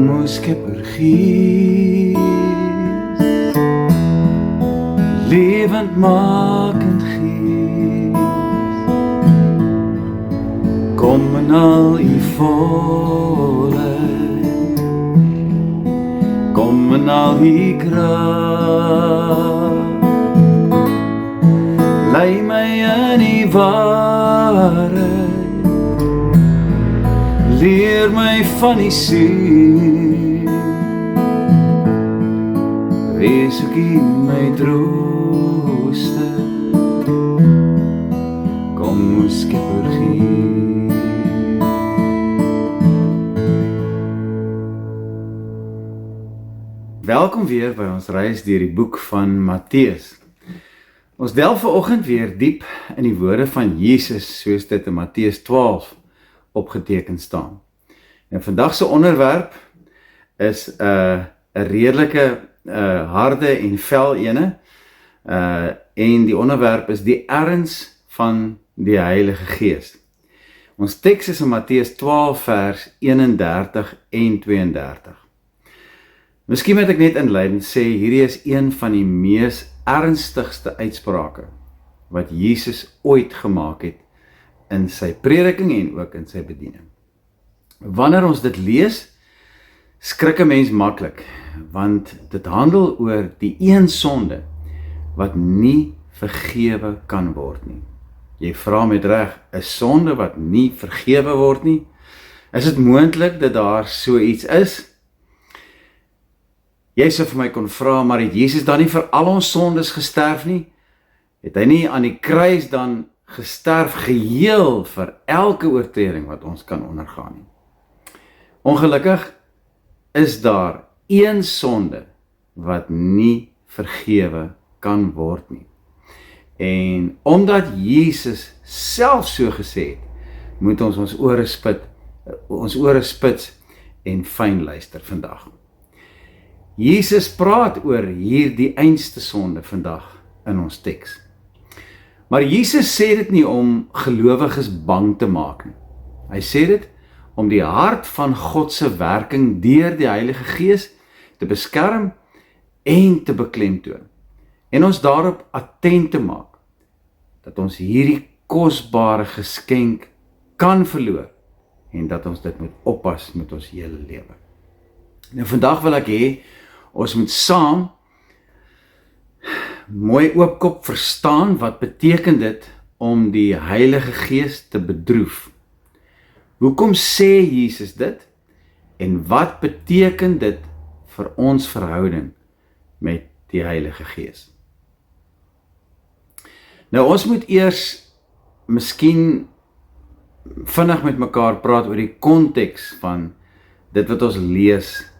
Kom o Skepper Gees, lewendmakend Gees, kom in al u volheid, kom in al u krag, lei my in die waarheid, leer my van die siel, wees ook u my trooster, kom o Skepper Gees. Welkom weer by ons reis deur die boek van Matteus. Ons delf vanoggend weer diep in die woorde van Jesus, soos dit in Matteus 12 opgeteken staan. En vandag se onderwerp is 'n redelike harde en vel ene, en die onderwerp is die erns van die Heilige Gees. Ons teks is in Matteus 12 vers 31 en 32. Miskien moet ek net inleidend sê, hierdie is een van die mees ernstigste uitsprake wat Jesus ooit gemaak het in sy prediking en ook in sy bediening. Wanneer ons dit lees, skrik 'n mens maklik, want dit handel oor die een sonde wat nie vergewe kan word nie. Jy vra met reg, 'n sonde wat nie vergewe word nie? Is dit moontlik dat daar so iets is? Jy sou vir my kon vra, maar het Jesus dan nie vir al ons sondes gesterf nie? Het hy nie aan die kruis dan gesterf geheel vir elke oortreding wat ons kan ondergaan nie? Ongelukkig is daar een sonde wat nie vergewe kan word nie. En omdat Jesus self so gesê het, moet ons ons ore spits en fyn luister vandag. Jesus praat oor hierdie einste sonde vandag in ons teks. Maar Jesus sê dit nie om gelowiges bang te maak nie. Hy sê dit om die hart van God se werking deur die Heilige Gees te beskerm en te beklemtoon. En ons daarop attent te maak dat ons hierdie kosbare geskenk kan verloor en dat ons dit moet oppas met ons hele lewe. Nou vandag wil ek hê ons moet saam mooi oopkop verstaan wat beteken dit om die Heilige Gees te bedroef. Hoekom sê Jesus dit en wat beteken dit vir ons verhouding met die Heilige Gees? Nou ons moet eers miskien vinnig met mekaar praat oor die konteks van dit wat ons lees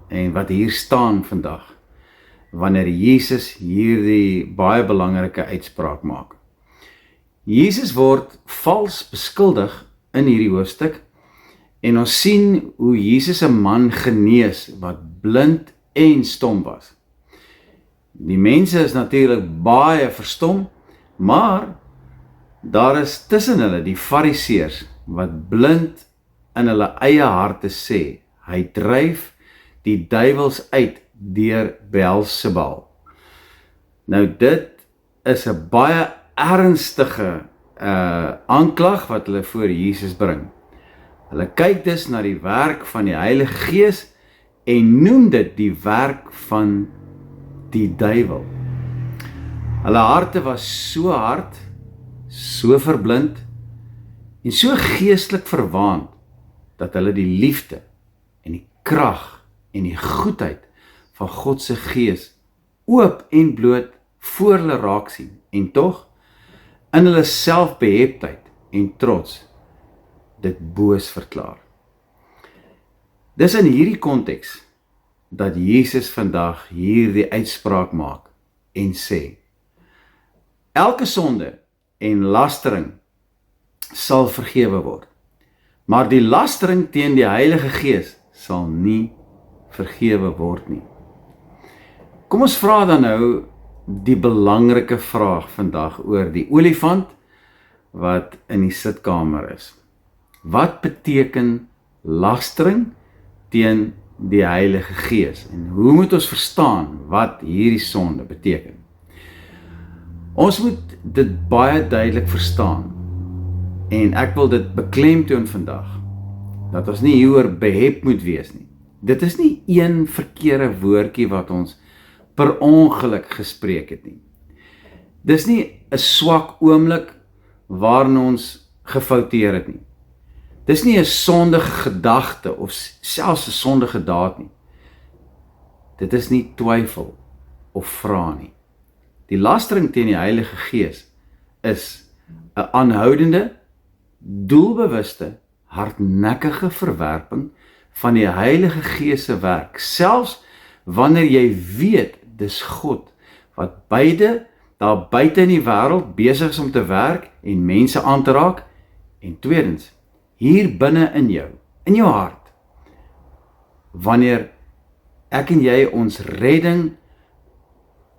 en wat hier staan vandag, wanneer Jesus hierdie baie belangrike uitspraak maak. Jesus word vals beskuldig in hierdie hoofstuk, en ons sien hoe Jesus 'n man genees wat blind en stom was. Die mense is natuurlik baie verstom, maar daar is tussen hulle die Fariseërs wat blind in hulle eie harte sê, hy dryf die duiwels uit deur Beelzebul. Nou dit is 'n baie ernstige aanklag wat hulle voor Jesus bring. Hulle kyk dus na die werk van die Heilige Gees en noem dit die werk van die duiwel. Hulle harte was so hard, so verblind en so geestelik verwaand dat hulle die liefde en die krag en die goedheid van God se Gees oop en bloot voor hulle raak sien en tog in hulle selfbeheptheid en trots dit boos verklaar. Dis in hierdie konteks dat Jesus vandag hierdie uitspraak maak en sê, elke sonde en lastering sal vergewe word, maar die lastering teen die Heilige Gees sal nie vergewe word nie. Kom ons vra dan nou die belangrike vraag vandag oor die olifant wat in die sitkamer is. Wat beteken lastering teen die Heilige Gees en hoe moet ons verstaan wat hierdie sonde beteken? Ons moet dit baie duidelik verstaan en ek wil dit beklemtoon vandag, dat ons nie hieroor behep moet wees nie. Dit is nie een verkeerde woordjie wat ons per ongeluk gespreek het nie. Dis nie 'n swak oomblik waarin ons gefouteer het nie. Dis nie 'n sondige gedagte of selfs 'n sondige daad nie. Dit is nie twyfel of vra nie. Die lastering teen die Heilige Gees is 'n aanhoudende, doelbewuste, hardnekkige verwerping van die Heilige Gees se werk, selfs wanneer jy weet dis God wat daar buite in die wêreld besig is om te werk en mense aan te raak, en tweedens, hier binne in jou hart, wanneer ek en jy ons redding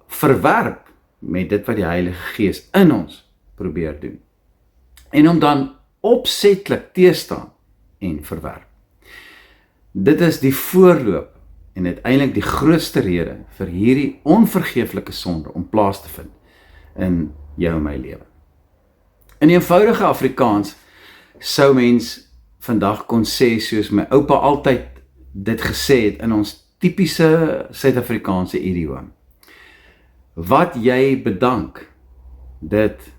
verwerp met dit wat die Heilige Gees in ons probeer doen, en om dan opsetlik teestaan en verwerp. Dit is die voorloop en uiteindelik die grootste rede vir hierdie onvergeeflike sonde om plaas te vind in jou en my lewe. In eenvoudige Afrikaans sou mens vandag kon sê, soos my oupa altyd dit gesê het in ons tipiese Suid-Afrikaanse idioom: wat jy bedank, dit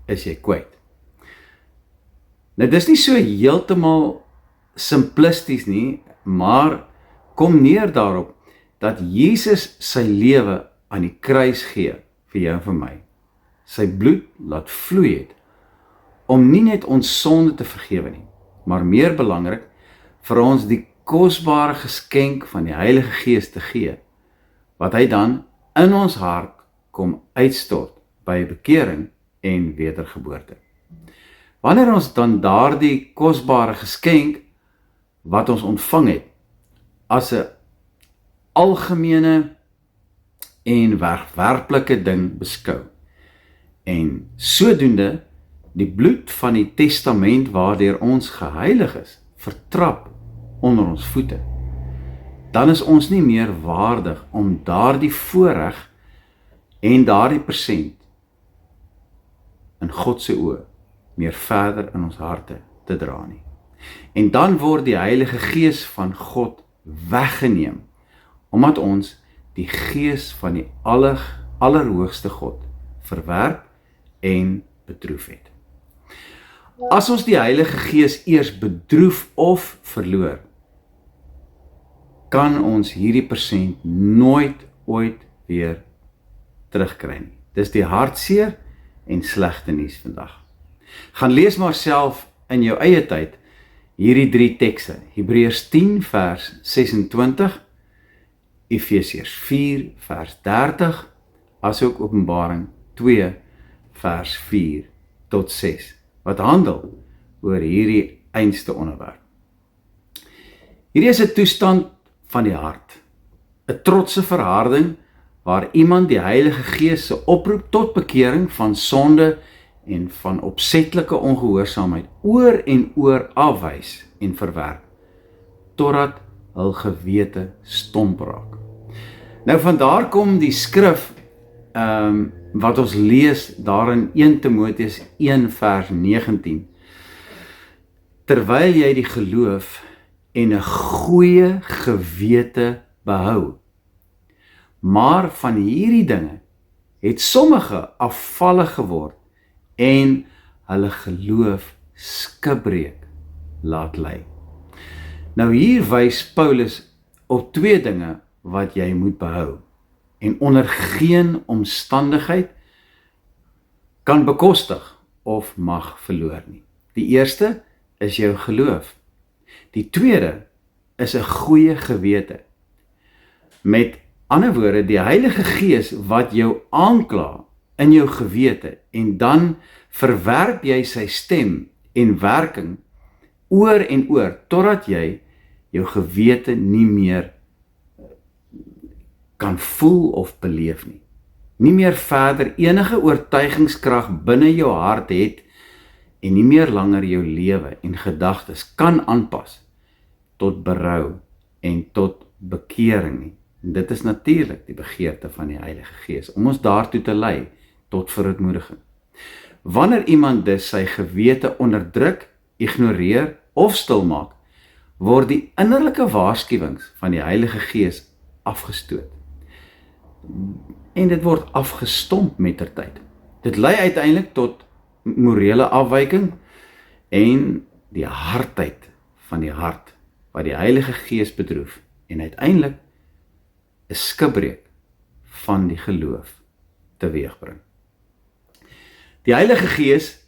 is jy kwyt. Nou dis nie so heeltemal simplisties nie, maar kom neer daarop dat Jesus sy lewe aan die kruis gee vir jou en vir my. Sy bloed laat vloei het om nie net ons sonde te vergewe nie, maar meer belangrik, vir ons die kosbare geskenk van die Heilige Gees te gee, wat hy dan in ons hart kom uitstort by bekering en wedergeboorte. Wanneer ons dan daardie kosbare geskenk wat ons ontvang het, as 'n algemene en werklike ding beskou, en sodoende die bloed van die testament waardeur ons geheilig is, vertrap onder ons voete, dan is ons nie meer waardig om daardie voorreg en daardie persent in God se oë meer verder in ons harte te dra nie. En dan word die Heilige Gees van God weggeneem, omdat ons die Gees van die allerhoogste God verwerp en bedroef het. As ons die Heilige Gees eers bedroef of verloor, kan ons hierdie persent nooit ooit weer terugkry nie. Dis die hartseer en slegte nuus vandag. Gaan lees maar self in jou eie tyd hierdie 3 tekste: Hebreërs 10 vers 26, Efesiërs 4 vers 30, asook Openbaring 2 vers 4 tot 6, wat handel oor hierdie einste onderwerp. Hierdie is 'n toestand van die hart, 'n trotse verharding waar iemand die Heilige Gees se oproep tot bekering van sonde en van opsetlike ongehoorsaamheid oor en oor afwys en verwerp, totdat hul gewete stomp raak. Nou vandaar kom die skrif wat ons lees daar in 1 Timoteus 1 vers 19. Terwyl jy die geloof en 'n goeie gewete behou. Maar van hierdie dinge het sommige afvallig geword en hulle geloof skibreek laat lei. Nou hier wys Paulus op 2 dinge wat jy moet behou en onder geen omstandigheid kan bekostig of mag verloor nie. Die eerste is jou geloof. Die tweede is 'n goeie gewete. Met ander woorde, die Heilige Gees wat jou aankla in jou gewete, en dan verwerp jy sy stem en werking oor en oor, totdat jy jou gewete nie meer kan voel of beleef nie. Nie meer verder enige oortuigingskrag binne jou hart het, en nie meer langer jou lewe en gedagtes kan aanpas tot berou en tot bekering nie. En dit is natuurlik die begeerte van die Heilige Gees, om ons daartoe te lei, tot verootmoediging. Wanneer iemand dus sy gewete onderdruk, ignoreer of stilmaak, word die innerlike waarskuwings van die Heilige Gees afgestoot. En dit word afgestomp mettertyd. Dit lei uiteindelik tot morele afwyking en die hardheid van die hart, wat die Heilige Gees bedroef, en uiteindelik 'n skibreek van die geloof teweegbring. Die Heilige Gees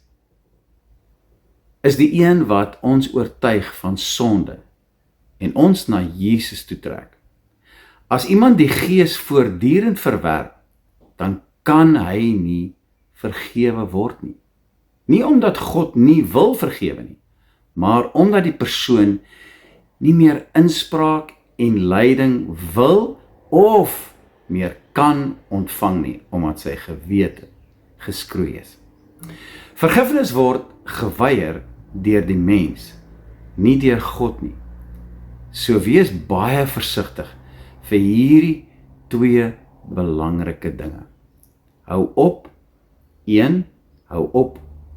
is die een wat ons oortuig van sonde en ons na Jesus toe trek. As iemand die Gees voortdurend verwerp, dan kan hy nie vergewe word nie. Nie omdat God nie wil vergewe nie, maar omdat die persoon nie meer inspraak en leiding wil of meer kan ontvang nie, omdat sy gewete geskroei is. Vergifnis word geweier deur die mens, nie deur God nie. So wees baie versigtig vir hierdie twee belangrike dinge. Hou op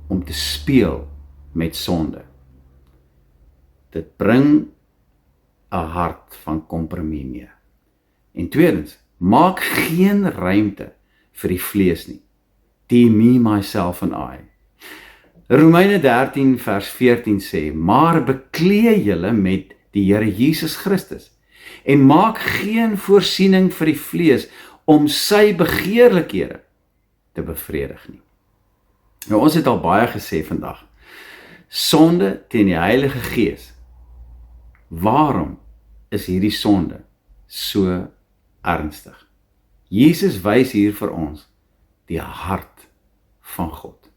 om te speel met sonde. Dit bring 'n hart van kompromie mee. En tweedens, maak geen ruimte vir die vlees nie. Die me, myself and I. Romeine 13 vers 14 sê, maar beklee julle met die Here Jesus Christus en maak geen voorsiening vir die vlees om sy begeerlikhede te bevredig nie. Nou, ons het al baie gesê vandag, sonde teen die Heilige Gees. Waarom is hierdie sonde so ernstig? Jesus wys hier vir ons die hart van God.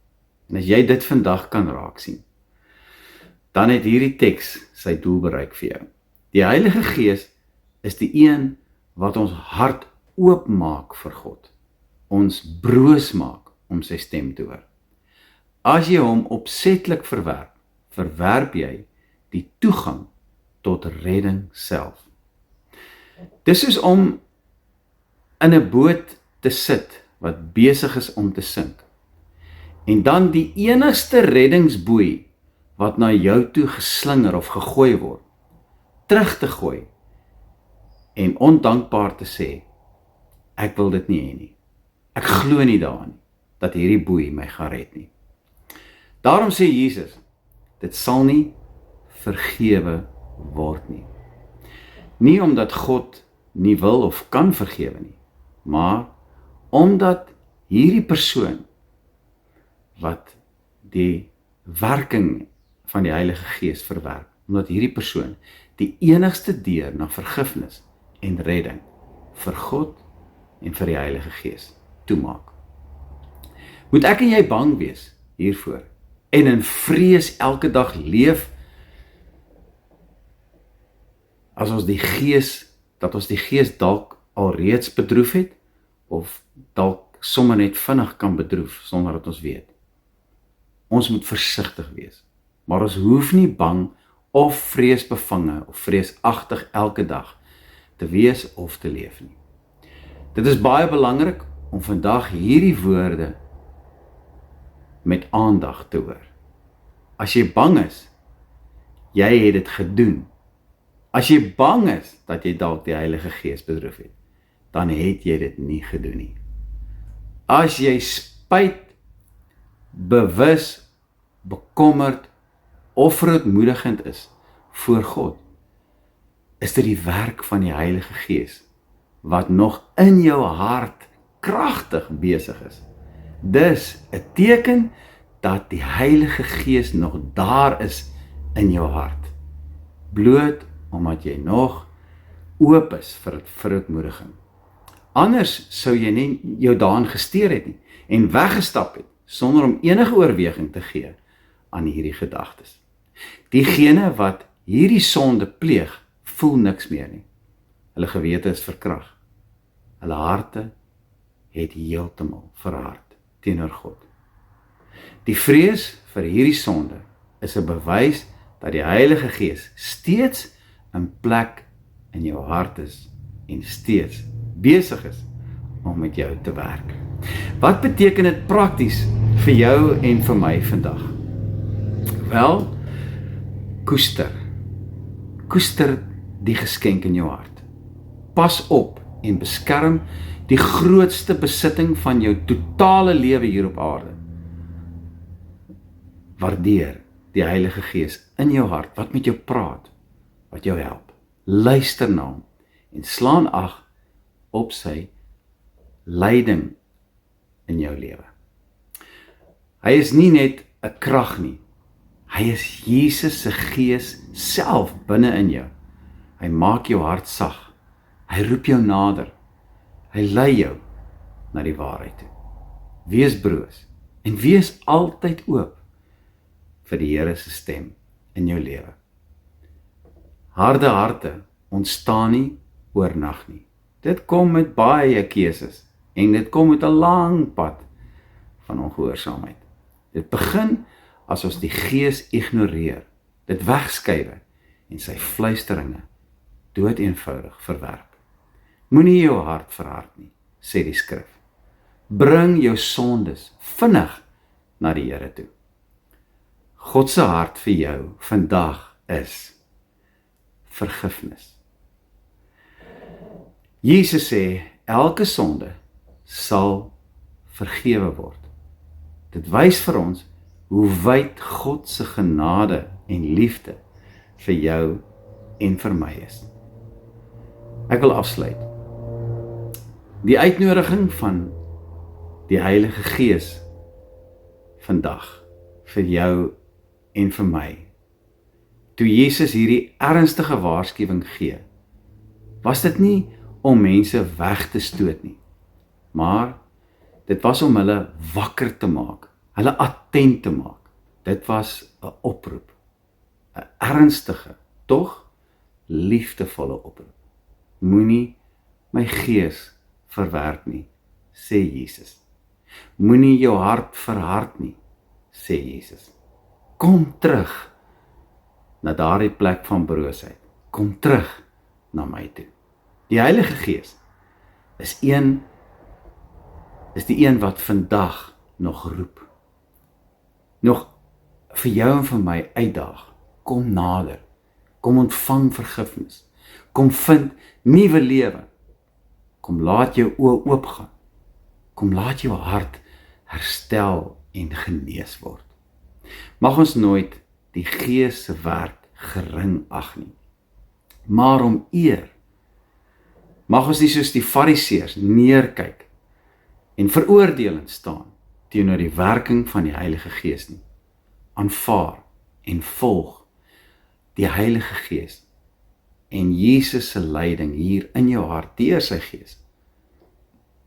En as jy dit vandag kan raak sien, dan het hierdie teks sy doel bereik vir jou. Die Heilige Gees is die een wat ons hart oopmaak vir God, ons broos maak om sy stem te hoor. As jy hom opsetlik verwerp, verwerp jy die toegang tot redding self. Dis soos om in 'n boot te sit wat besig is om te sink, en dan die enigste reddingsboei wat na jou toe geslinger of gegooi word, terug te gooi en ondankbaar te sê, ek wil dit nie hê nie. Ek glo nie daaraan dat hierdie boei my gaan red nie. Daarom sê Jesus, dit sal nie vergewe word nie. Nie omdat God nie wil of kan vergewe nie, maar omdat hierdie persoon wat die werking van die Heilige Gees verwerp, omdat hierdie persoon die enigste deur na vergifnis en redding vir God en vir die Heilige Gees toemaak. Moet ek en jy bang wees hiervoor en in vrees elke dag leef as ons die Gees dalk alreeds bedroef het of dalk sommer net vinnig kan bedroef sonder dat ons weet. Ons moet versigtig wees, maar ons hoef nie bang of vreesbevange of vreesagtig elke dag te wees of te leef nie. Dit is baie belangrik om vandag hierdie woorde met aandag te hoor. As jy bang is, jy het dit gedoen. As jy bang is dat jy dalk die Heilige Gees bedroef het, dan het jy dit nie gedoen nie. As jy spyt, bewus, bekommerd of verootmoedigend is voor God, is dit die werk van die Heilige Gees wat nog in jou hart kragtig besig is. Dis 'n teken dat die Heilige Gees nog daar is in jou hart, bloot omdat jy nog oop is vir verootmoediging. Anders sou jy nie jou daarin gesteer het nie en weggestap het sonder om enige oorweging te gee aan hierdie gedagtes. Diegene wat hierdie sonde pleeg, voel niks meer nie. Hulle gewete is verkrag. Hulle harte het heeltemal verhard teenoor God. Die vrees vir hierdie sonde is 'n bewys dat die Heilige Gees steeds in plek in jou hart is en steeds besig is om met jou te werk. Wat beteken dit prakties vir jou en vir my vandag? Wel, koester die geskenk in jou hart. Pas op en beskerm die grootste besitting van jou totale lewe hier op aarde. Waardeer die Heilige Gees in jou hart, wat met jou praat, wat jou help. Luister na hom en slaan ag op sy leiding in jou lewe. Hy is nie net 'n krag nie, hy is Jesus se Gees self binne in jou. Hy maak jou hart sag, hy roep jou nader, hy lei jou na die waarheid toe. Wees broos en wees altyd oop vir die Here se stem in jou lewe. Harde harte ontstaan nie oornag nie. Dit kom met baie keuses en dit kom met 'n lang pad van ongehoorsaamheid. Dit begin as ons die Gees ignoreer, dit wegskuiwe en sy fluisteringe doodeenvoudig verwerp. Moenie jou hart verhard nie, sê die skrif. Bring jou sondes vinnig na die Here toe. God se hart vir jou vandag is vergifnis. Jesus sê, elke sonde sal vergewe word. Dit wys vir ons hoe wyd God se genade en liefde vir jou en vir my is. Ek wil afsluit. Die uitnodiging van die Heilige Gees vandag vir jou en vir my. Toe Jesus hierdie ernstige waarskuwing gee, was dit nie om mense weg te stoot nie, maar dit was om hulle wakker te maak, hulle attent te maak. Dit was 'n oproep, 'n ernstige, tog liefdevolle oproep. Moenie my gees verwerp nie, sê Jesus. Moenie jou hart verhard nie, sê Jesus. Kom terug na daardie plek van broosheid. Kom terug na my toe. Die Heilige Gees is die een wat vandag nog roep. Nog vir jou en vir my uitdaag. Kom nader. Kom ontvang vergifnis. Kom vind nuwe lewe. Kom laat jou oë oopgaan. Kom laat jou hart herstel en genees word. Mag ons nooit die Gees se werk gering ag nie, maar om eer. Mag ons nie soos die Fariseërs neerkyk en veroordelend staan teenoor die werking van die Heilige Gees nie. Aanvaar en volg die Heilige Gees en Jesus se leiding hier in jou hart deur sy Gees.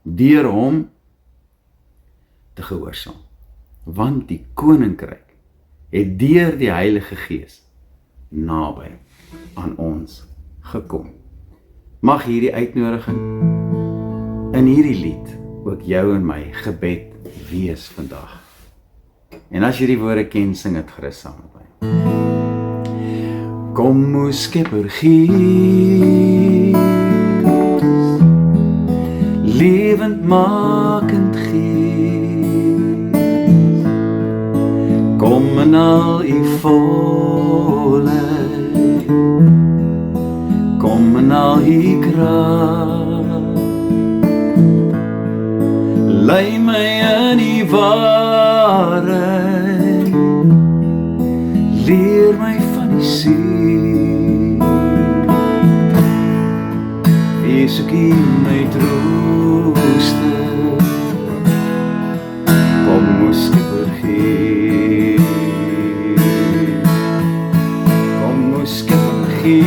Deur hom te gehoorsaam. Want die koninkryk het deur die Heilige Gees naby aan ons gekom. Mag hierdie uitnodiging in hierdie lied ook jou en my gebed wees vandag. En as jy die woorde ken, sing dit gerus saam met my. Kom o Skepper Gees, lewendmakend Gees, kom in al u volheid, kom in al u krag, lei my in die waarheid, leer my van die siel, wees ek in my trooster, kom o Skepper Gees, kom o Skepper Gees,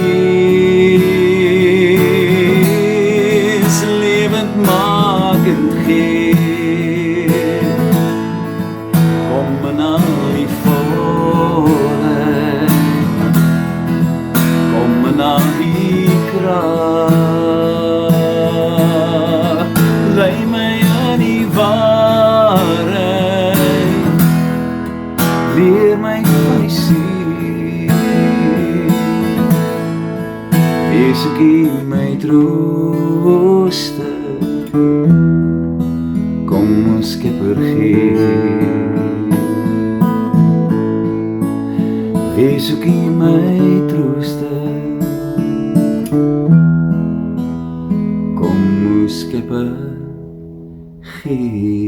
lewendmakend Gees, kom in al die volheid, kom in al die krag, lei my in die waarheid, leer my van die siel, Wees ookie my trooster, kom ons Skepper gee. Wees ookie my trooster, kom ons Skepper gee.